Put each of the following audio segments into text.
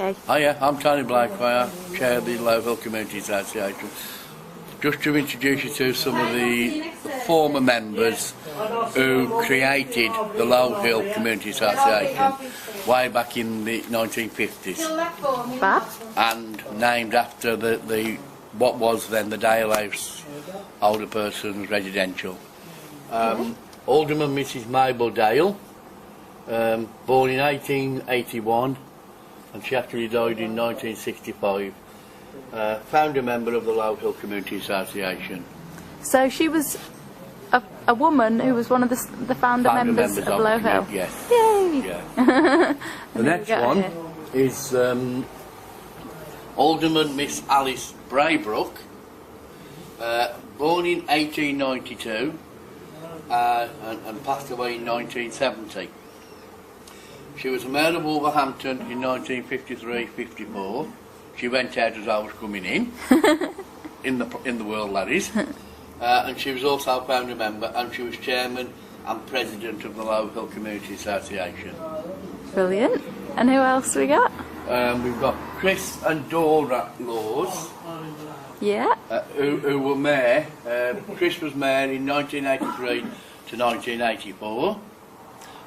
Okay. Hiya, I'm Tony Blakeway, I chair the Low Community Association. Just to introduce you to some of the former members who created the Low Hill Community Association way back in the 1950s. Fab. And named after what was then the Dale House Older Persons Residential. Alderman Mrs Mabel Dale, born in 1881, and she actually died in 1965. Founder member of the Low Hill Community Association. So she was a woman who was one of the founder members of Low Hill. Yes. Yay! Yeah. The next one is Alderman Miss Alice Braybrook, born in 1892 and passed away in 1970. She was mayor of Wolverhampton in 1953-54. She went out as I was coming in, in the world that is, and she was also a founder member, and she was chairman and president of the Low Hill Community Association. Brilliant. And who else we got? We've got Chris and Dora Laws, Yeah. who were mayor. Chris was mayor in 1983 to 1984.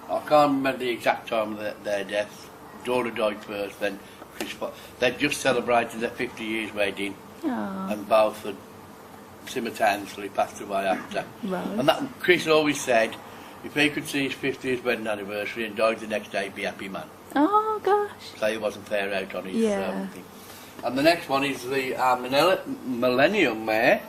I can't remember the exact time of their death. Dora died first, then Chris. They just celebrated their 50 years wedding, and both had simultaneously passed away after. Right. And that Chris always said, if he could see his 50th wedding anniversary and died the next day, he'd be a happy man. Oh gosh. So he wasn't fair out on his thing. And the next one is the Millennium Mayor,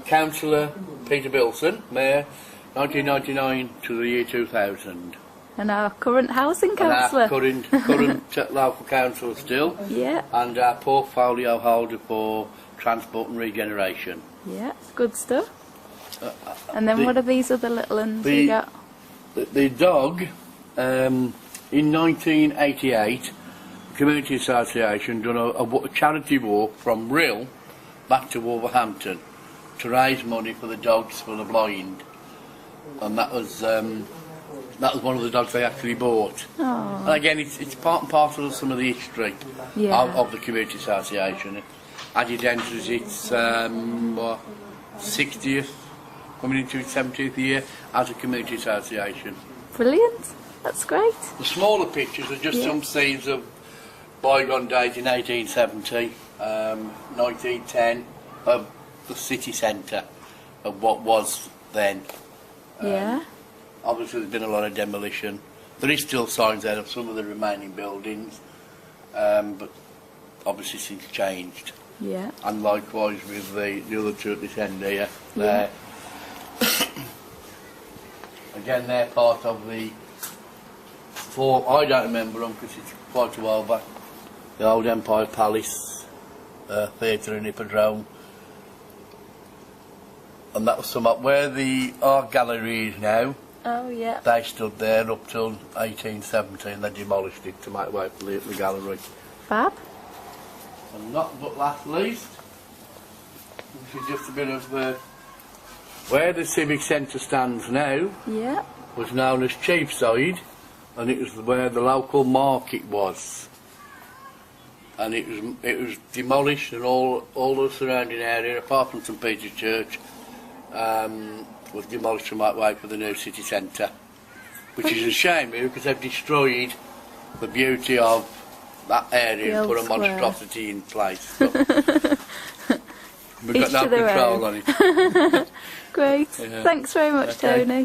Councillor Peter Bilson, Mayor 1999 to the year 2000. And our current housing councillor. And our current local council still. Yeah. And our portfolio holder for transport and regeneration. Yeah, good stuff. And then what are these other little ones you got? The dog, in 1988, the Community Association done a charity walk from Rill back to Wolverhampton to raise money for the dogs for the blind. And that was one of the dogs they actually bought. Oh. And again, it's part and parcel of some of the history of the Community Association. Added enters its 60th, coming into its 70th year as a Community Association. Brilliant. That's great. The smaller pictures are just some scenes of bygone days in 1870, 1910, of the city centre, of what was then. Obviously there's been a lot of demolition. There is still signs there of some of the remaining buildings, but obviously since changed. Yeah. And likewise with the other two at this end here. Again, they're part of the I don't remember them because it's quite a while back. The old Empire Palace, Theatre and Hippodrome. And that was somewhat where the art gallery is now. Oh yeah. They stood there up till 1870 and they demolished it to make way for the gallery. Fab. And not but last least, which is just a bit of where the Civic Centre stands now. Yeah. Was known as Cheapside, and it was where the local market was. And it was demolished, and all the surrounding area, apart from St Peter's Church, was demolished to make way for the new city centre, which is a shame because they've destroyed the beauty of that area and put a monstrosity in place. We've got no control on it. Great. Thanks very much, Tony.